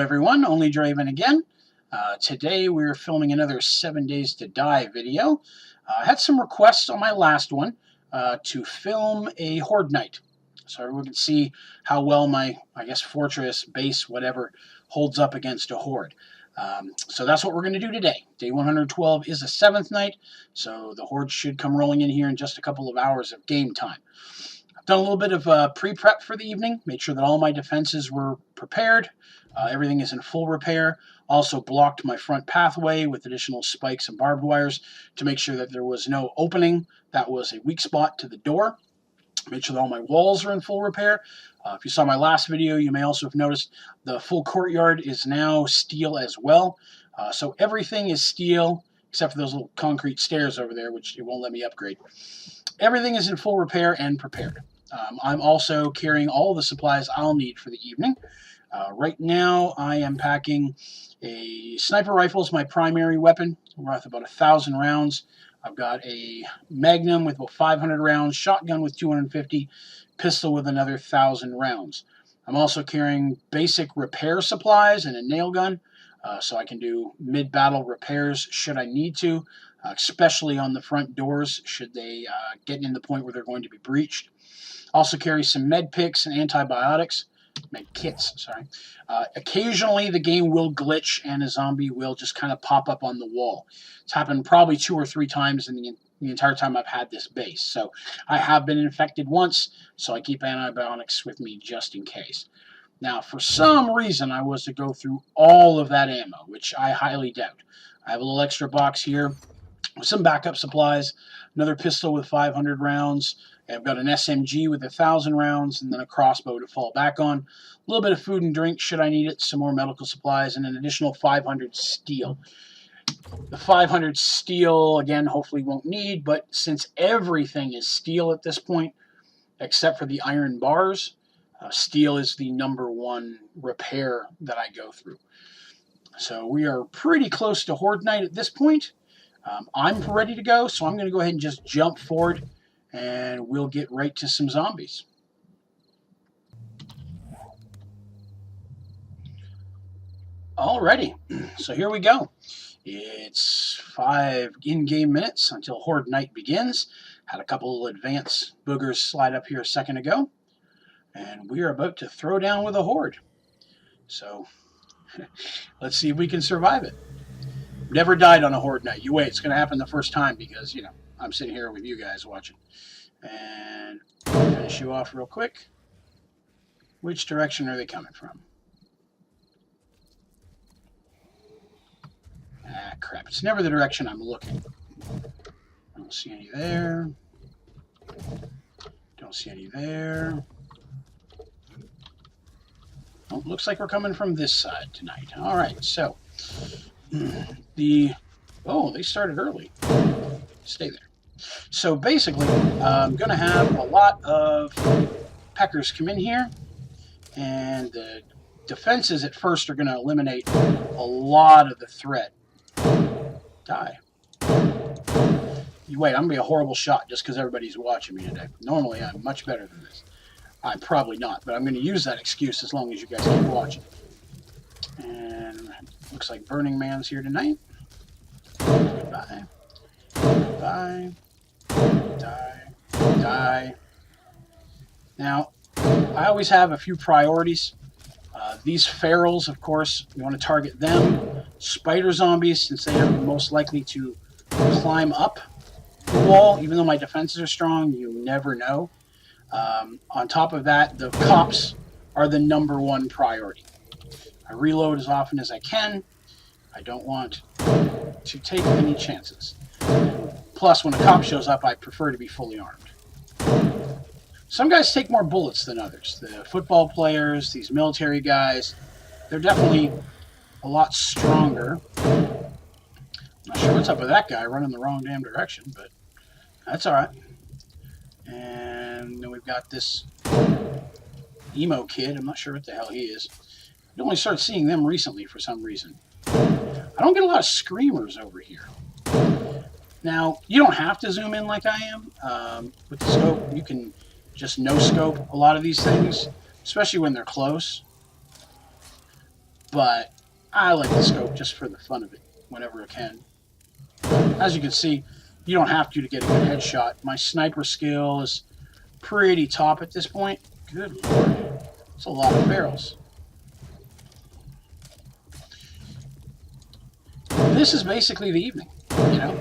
everyone, onlydraven again. Today we're filming another 7 Days to Die video. I had some requests on my last one to film a Horde Night, so everyone can see how well my, fortress, base, whatever, holds up against a Horde. So that's what we're going to do today. Day 112 is the 7th night, so the Horde should come rolling in here in just a couple of hours of game time. I've done a little bit of pre-prep for the evening, made sure that all my defenses were prepared. Everything is in full repair. Also blocked my front pathway with additional spikes and barbed wires to make sure that there was no opening that was a weak spot to the door. Made sure that all my walls are in full repair. If you saw my last video, you may also have noticed the full courtyard is now steel as well. So everything is steel except for those little concrete stairs over there, which it won't let me upgrade. Everything is in full repair and prepared. I'm also carrying all the supplies I'll need for the evening. Right now, I am packing a sniper rifle as my primary weapon. We're worth about 1,000 rounds. I've got a Magnum with about 500 rounds, shotgun with 250, pistol with another 1,000 rounds. I'm also carrying basic repair supplies and a nail gun, so I can do mid-battle repairs should I need to, especially on the front doors should they get in the point where they're going to be breached. Also carry some med picks and antibiotics. Med kits, sorry. Occasionally the game will glitch and a zombie will just kind of pop up on the wall. It's happened probably 2 or 3 times in the entire time I've had this base. So I have been infected once, so I keep antibiotics with me just in case. Now, for some reason, I was to go through all of that ammo, which I highly doubt. I have a little extra box here with some backup supplies, another pistol with 500 rounds. I've got an SMG with 1,000 rounds, and then a crossbow to fall back on. A little bit of food and drink should I need it, some more medical supplies, and an additional 500 steel. The 500 steel, again, hopefully won't need, but since everything is steel at this point, except for the iron bars, steel is the #1 repair that I go through. So we are pretty close to Horde Night at this point. I'm ready to go, so I'm going to go ahead and just jump forward, and we'll get right to some zombies. Alrighty, so here we go. It's 5 in-game minutes until Horde Night begins. Had a couple of advanced boogers slide up here a second ago, and we are about to throw down with a Horde. So let's see if we can survive it. Never died on a Horde Night. You wait, it's going to happen the first time because, you know, I'm sitting here with you guys watching. And finish you off real quick. Which direction are they coming from? Ah, crap. It's never the direction I'm looking. I don't see any there. Don't see any there. Oh, looks like we're coming from this side tonight. All right, so oh, they started early. Stay there. So basically, I'm going to have a lot of peckers come in here, and the defenses at first are going to eliminate a lot of the threat. Die. You wait, I'm going to be a horrible shot just because everybody's watching me today. Normally, I'm much better than this. I'm probably not, but I'm going to use that excuse as long as you guys keep watching. And looks like Burning Man's here tonight. Goodbye. Goodbye. Die. Die. Now, I always have a few priorities. These ferals, of course, you want to target them. Spider zombies, since they are most likely to climb up the wall, even though my defenses are strong, you never know. On top of that, the cops are the #1 priority. I reload as often as I can. I don't want to take any chances. Plus, when a cop shows up, I prefer to be fully armed. Some guys take more bullets than others. The football players, these military guys, they're definitely a lot stronger. I'm not sure what's up with that guy running the wrong damn direction, but that's all right. And then we've got this emo kid. I'm not sure what the hell he is. I only started seeing them recently for some reason. I don't get a lot of screamers over here. Now, you don't have to zoom in like I am. With the scope, you can just no-scope a lot of these things, especially when they're close. but I like the scope just for the fun of it whenever I can. As you can see, you don't have to get a good headshot. My sniper skill is pretty top at this point. Good lord, that's a lot of barrels. This is basically the evening, you know.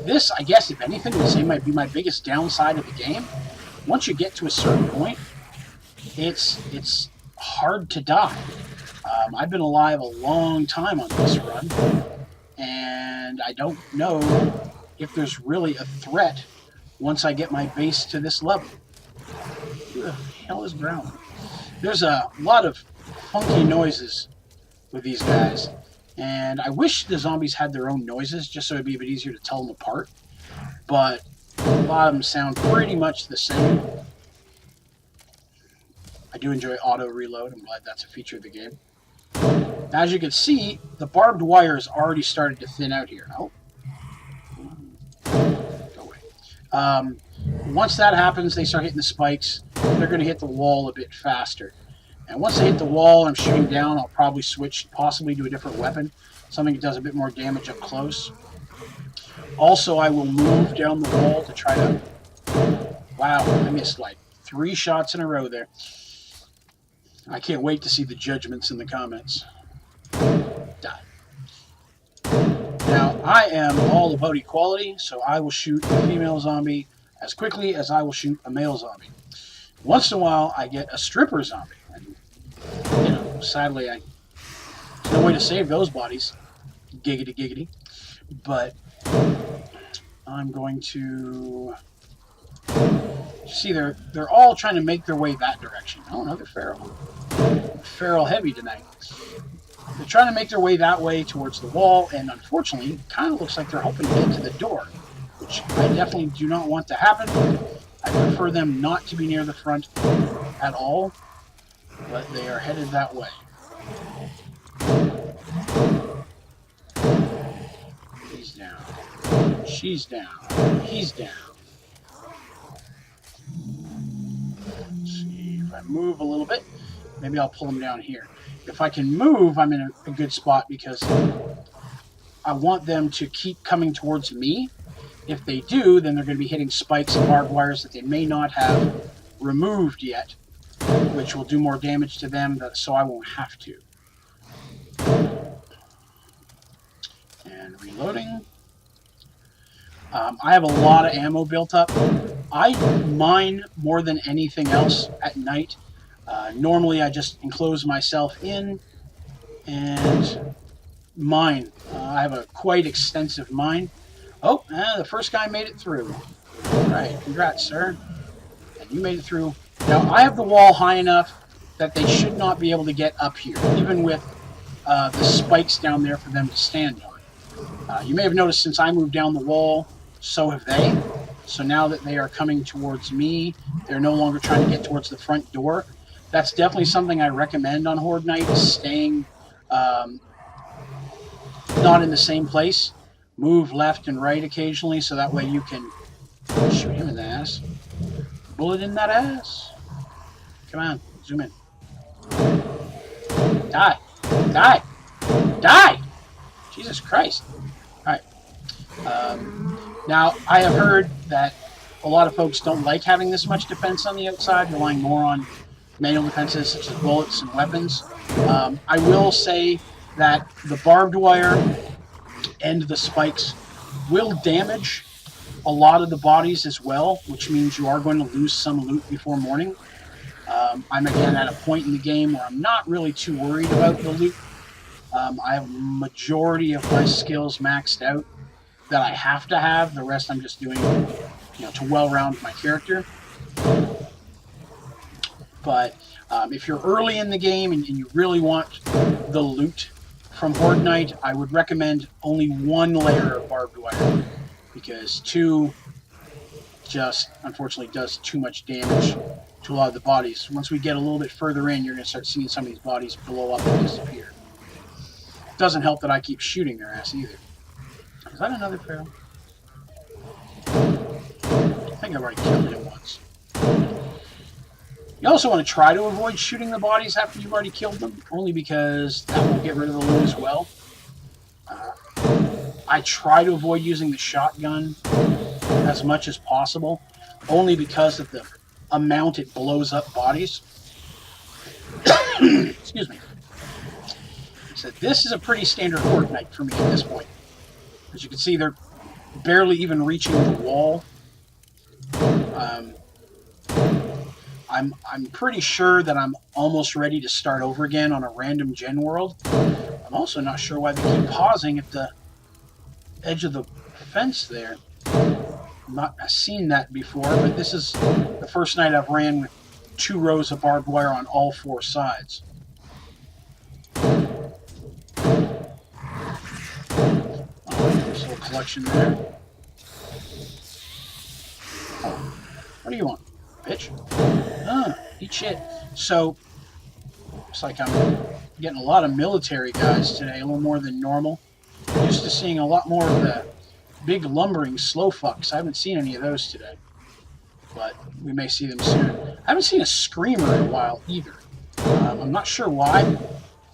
This, I guess, if anything, would say might be my biggest downside of the game. Once you get to a certain point, it's hard to die. I've been alive a long time on this run, and I don't know if there's really a threat once I get my base to this level. Who the hell is growling? There's a lot of funky noises with these guys, and I wish the zombies had their own noises just so it'd be a bit easier to tell them apart, but a lot of them sound pretty much the same. I do enjoy auto reload. I'm glad that's a feature of the game. As you can see, the barbed wire has already started to thin out here. Oh. Go away. Once that happens, they start hitting the spikes. They're going to hit the wall a bit faster. And once they hit the wall and I'm shooting down, I'll probably switch possibly to a different weapon. Something that does a bit more damage up close. Also, I will move down the wall to try to... Wow, I missed like 3 shots in a row there. I can't wait to see the judgments in the comments. Die. Now, I am all about equality, so I will shoot a female zombie as quickly as I will shoot a male zombie. Once in a while, I get a stripper zombie. And, you know, sadly, there's no way to save those bodies. Giggity, giggity. But I'm going to... See, they're all trying to make their way that direction. Oh, another feral. Feral heavy tonight. They're trying to make their way that way towards the wall, and unfortunately, it kind of looks like they're hoping to get to the door, which I definitely do not want to happen. I prefer them not to be near the front at all, but they are headed that way. He's down. She's down. He's down. Let's see if I move a little bit. Maybe I'll pull them down here. If I can move, I'm in a good spot because I want them to keep coming towards me. If they do, then they're going to be hitting spikes and barbed wires that they may not have removed yet, which will do more damage to them, so I won't have to. And reloading. I have a lot of ammo built up. I mine more than anything else at night. Normally I just enclose myself in and mine. I have a quite extensive mine. Oh, the first guy made it through. All right, congrats, sir. And you made it through. Now, I have the wall high enough that they should not be able to get up here, even with the spikes down there for them to stand on. You may have noticed since I moved down the wall, so have they. So now that they are coming towards me, they're no longer trying to get towards the front door. That's definitely something I recommend on Horde Night, is staying not in the same place. Move left and right occasionally, so that way you can shoot him in the ass. Bullet in that ass. Come on, zoom in. Die. Die. Die! Jesus Christ. Alright. Now, I have heard that a lot of folks don't like having this much defense on the outside, relying more on manual defenses such as bullets and weapons. I will say that the barbed wire and the spikes will damage a lot of the bodies as well, which means you are going to lose some loot before morning. I'm again at a point in the game where I'm not really too worried about the loot. I have a majority of my skills maxed out that I have to have. The rest I'm just doing, to well-round my character. But if you're early in the game and you really want the loot from Horde Night, I would recommend only 1 layer of barbed wire, because 2 just, unfortunately, does too much damage to a lot of the bodies. Once we get a little bit further in, you're going to start seeing some of these bodies blow up and disappear. It doesn't help that I keep shooting their ass either. Is that another feral? I think I've already killed him once. You also want to try to avoid shooting the bodies after you've already killed them, only because that will get rid of the loot as well. I try to avoid using the shotgun as much as possible, only because of the amount it blows up bodies. Excuse me. So this is a pretty standard Horde Night for me at this point. As you can see, they're barely even reaching the wall. I'm pretty sure that I'm almost ready to start over again on a random gen world. I'm also not sure why they keep pausing at the edge of the fence there. I've seen that before, but this is the first night I've ran with 2 rows of barbed wire on all 4 sides. There's a little collection there. What do you want, bitch? Eat shit. So, looks like I'm getting a lot of military guys today, a little more than normal. I'm used to seeing a lot more of the big lumbering slow fucks. I haven't seen any of those today, but we may see them soon. I haven't seen a screamer in a while either. I'm not sure why.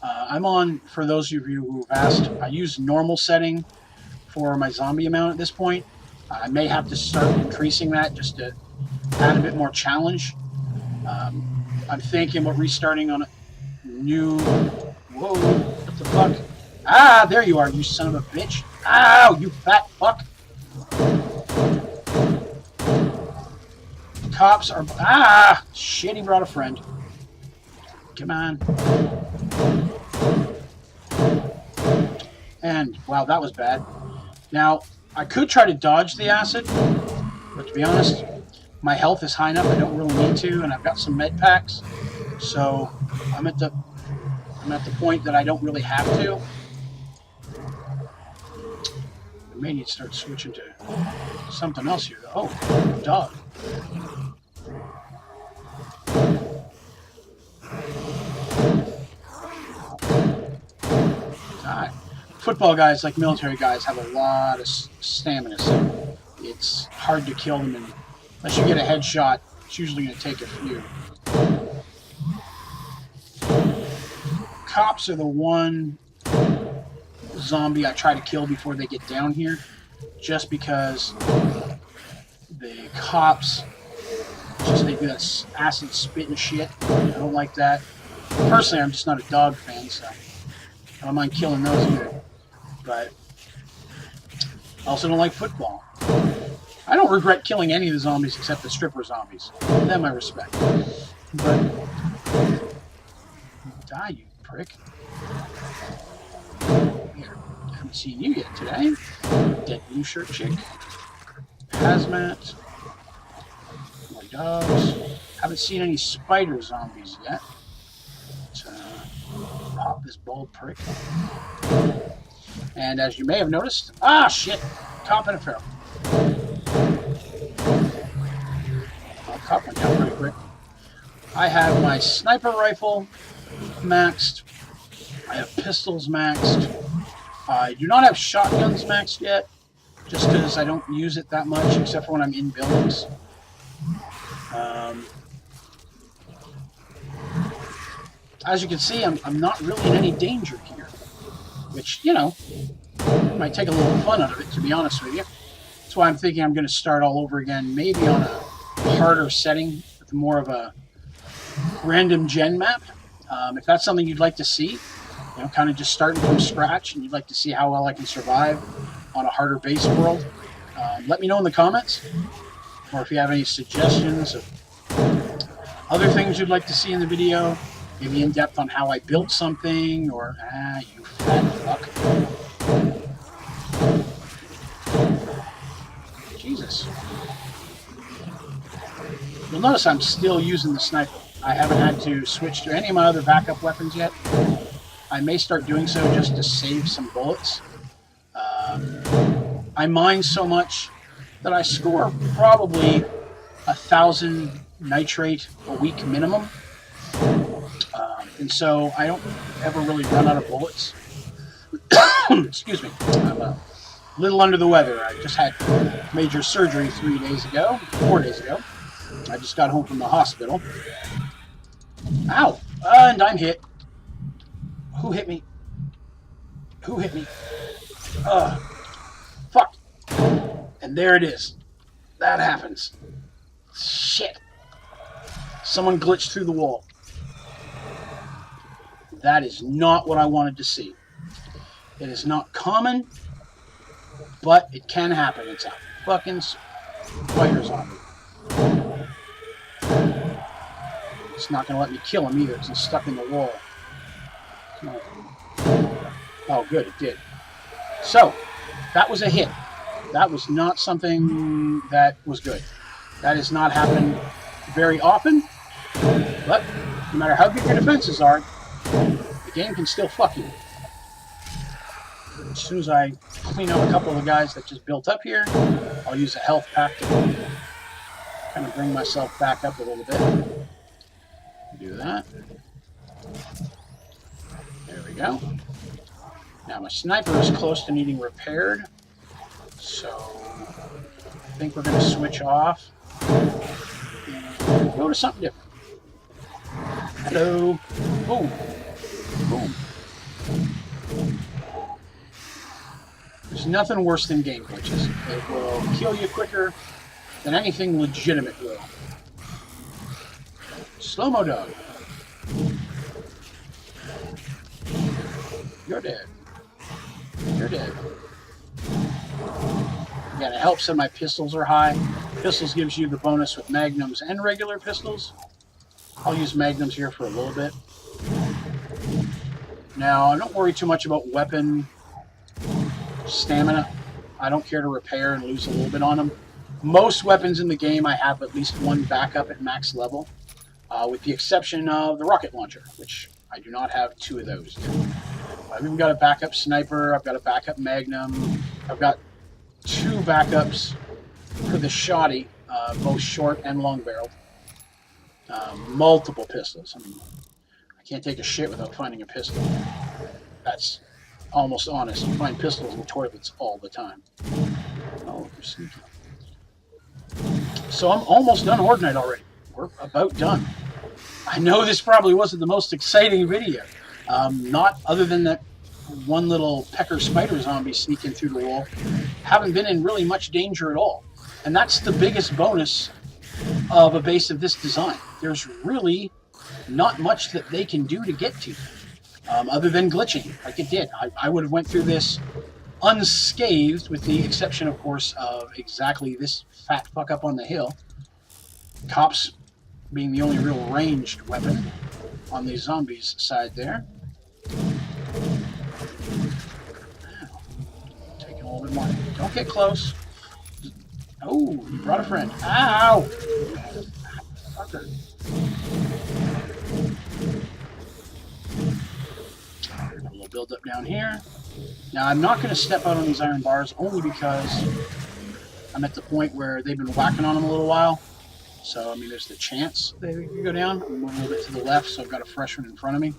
I'm on, for those of you who've asked, I use normal setting for my zombie amount at this point. I may have to start increasing that just to add a bit more challenge. I'm thinking about restarting on a new... Whoa, what the fuck? Ah, there you are, you son of a bitch. Ow, you fat fuck. The cops are... Ah, shit, he brought a friend. Come on. And, wow, that was bad. Now, I could try to dodge the acid, but to be honest, my health is high enough I don't really need to, and I've got some med packs, so I'm at the point that I don't really have to. I may need to start switching to something else here. Oh, dog. Die. Football guys, like military guys, have a lot of stamina, so it's hard to kill them, and unless you get a headshot, it's usually going to take a few. Cops are the one zombie I try to kill before they get down here, just because the cops, they do that acid spit and shit. I don't like that. Personally, I'm just not a dog fan, so I don't mind killing those either. But I also don't like football. I don't regret killing any of the zombies except the stripper zombies. Them I respect. But die, you prick. Here, I haven't seen you yet today. Dead blue shirt chick. Hazmat. More dogs. Haven't seen any spider zombies yet. Let's pop this bald prick. And as you may have noticed, ah shit, cop and a feral. Cop went down pretty quick. I have my sniper rifle maxed. I have pistols maxed. I do not have shotguns maxed yet, just because I don't use it that much, except for when I'm in buildings. As you can see, I'm not really in any danger here, which, you know, might take a little fun out of it, to be honest with you. That's why I'm thinking I'm going to start all over again, maybe on a harder setting, with more of a random gen map. If that's something you'd like to see, you know, kind of just starting from scratch, and you'd like to see how well I can survive on a harder base world, let me know in the comments, or if you have any suggestions of other things you'd like to see in the video, maybe in depth on how I built something, or you fat fuck. Jesus. You'll notice I'm still using the sniper. I haven't had to switch to any of my other backup weapons yet. I may start doing so just to save some bullets. I mine so much that I score probably 1,000 nitrate a week minimum. And so I don't ever really run out of bullets. Excuse me. I'm a little under the weather. I just had major surgery 4 days ago. I just got home from the hospital. Ow! And I'm hit. Who hit me? Who hit me? Fuck. And there it is. That happens. Shit. Someone glitched through the wall. That is not what I wanted to see. It is not common, but it can happen. It's a fucking spider zombie. It's not going to let me kill him either because he's stuck in the wall. Oh, good, it did. So, that was a hit. That was not something that was good. That has not happened very often, but no matter how good your defenses are, the game can still fuck you. As soon as I clean up a couple of the guys that just built up here, I'll use a health pack to kind of bring myself back up a little bit. Do that. There we go. Now my sniper is close to needing repaired, so I think we're going to switch off and go to something different. Hello. Boom. Boom. There's nothing worse than game glitches. It will kill you quicker than anything legitimate will. Slow-mo dog. You're dead. You're dead. Again, it helps that my pistols are high. Pistols gives you the bonus with magnums and regular pistols. I'll use magnums here for a little bit. Now, I don't worry too much about weapon stamina. I don't care to repair and lose a little bit on them. Most weapons in the game, I have at least one backup at max level, with the exception of the rocket launcher, which I do not have two of those yet. I've even got a backup sniper, I've got a backup magnum, I've got two backups for the shoddy, both short and long barreled. Multiple pistols. I mean, I can't take a shit without finding a pistol. That's almost honest. You find pistols in toilets all the time. Oh, you're sneaky. So I'm almost done Horde Night already. We're about done. I know this probably wasn't the most exciting video. Not other than that one little pecker spider zombie sneaking through the wall. Haven't been in really much danger at all. And that's the biggest bonus of a base of this design. There's really not much that they can do to get to you, other than glitching, like it did. I would have went through this unscathed, with the exception, of course, of exactly this fat fuck up on the hill. Cops being the only real ranged weapon on the zombies side there. Taking a little bit more. Don't get close. Oh, you brought a friend. Ow! Fucker. A little build up down here. Now, I'm not going to step out on these iron bars only because I'm at the point where they've been whacking on them a little while. So, I mean, there's the chance they could go down. I'm going a little bit to the left, so I've got a fresh one in front of me.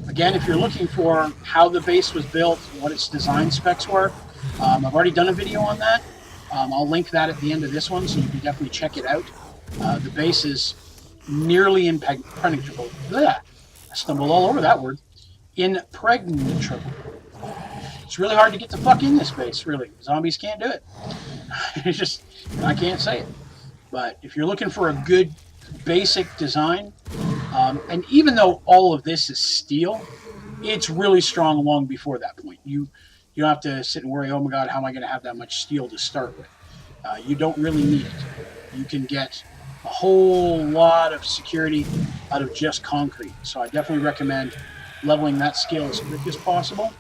Again, if you're looking for how the base was built, what its design specs were, I've already done a video on that. I'll link that at the end of this one, so you can definitely check it out. The base is nearly impenetrable. Blech. I stumbled all over that word. Impregnable. It's really hard to get the fuck in this base, really. Zombies can't do it. It's just, I can't say it. But if you're looking for a good basic design, and even though all of this is steel, it's really strong long before that point. You don't have to sit and worry, oh my god, how am I going to have that much steel to start with? You don't really need it. You can get a whole lot of security out of just concrete. So I definitely recommend leveling that skill as quick as possible.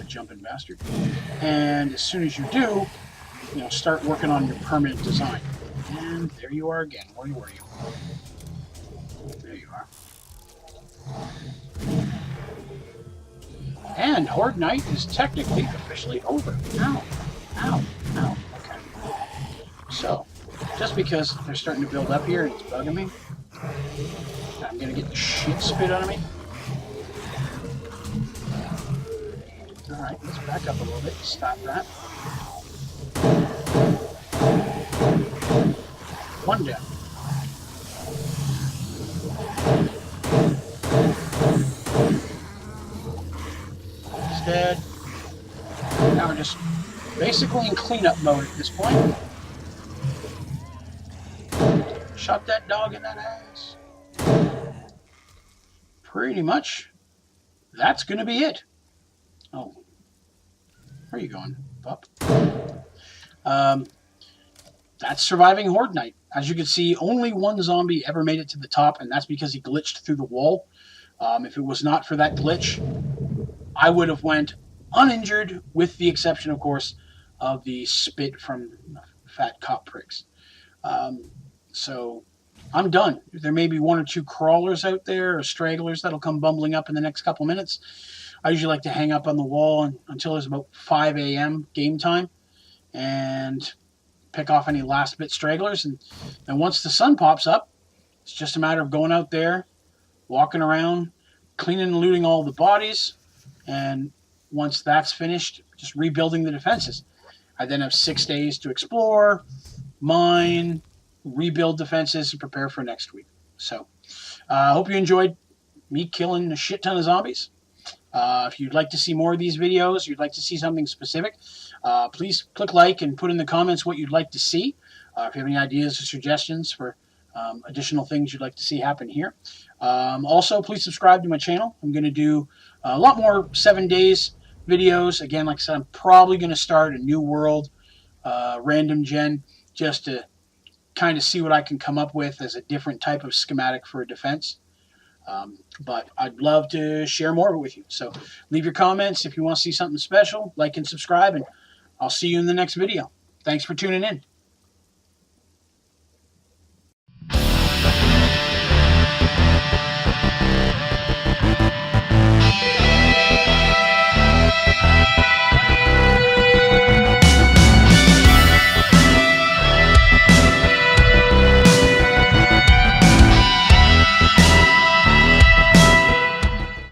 Jumping bastard. And as soon as you do, start working on your permanent design. And there you are again. Where were you? There you are. And Horde Night is technically officially over. Ow. Ow. Ow. Okay. So, just because they're starting to build up here and it's bugging me, I'm going to get the shit spit out of me. Alright, let's back up a little bit. Stop that. One down. He's dead. Now we're just basically in cleanup mode at this point. Shot that dog in that ass. Pretty much, that's going to be it. Oh, where are you going, pup? That's surviving Horde Night. As you can see, only one zombie ever made it to the top, and that's because he glitched through the wall. If it was not for that glitch, I would have went uninjured, with the exception, of course, of the spit from fat cop pricks. So I'm done. There may be one or two crawlers out there or stragglers that'll come bumbling up in the next couple minutes. I usually like to hang up on the wall until it's about 5 a.m. game time and pick off any last bit stragglers. And once the sun pops up, it's just a matter of going out there, walking around, cleaning and looting all the bodies. And once that's finished, just rebuilding the defenses. I then have 6 days to explore, mine, rebuild defenses, and prepare for next week. So I hope you enjoyed me killing a shit ton of zombies. If you'd like to see more of these videos, you'd like to see something specific, please click like and put in the comments what you'd like to see. If you have any ideas or suggestions for additional things you'd like to see happen here. Also, please subscribe to my channel. I'm going to do a lot more 7 days videos. Again, like I said, I'm probably going to start a new world random gen just to kind of see what I can come up with as a different type of schematic for a defense. But I'd love to share more of it with you. So leave your comments if you want to see something special. Like and subscribe, and I'll see you in the next video. Thanks for tuning in.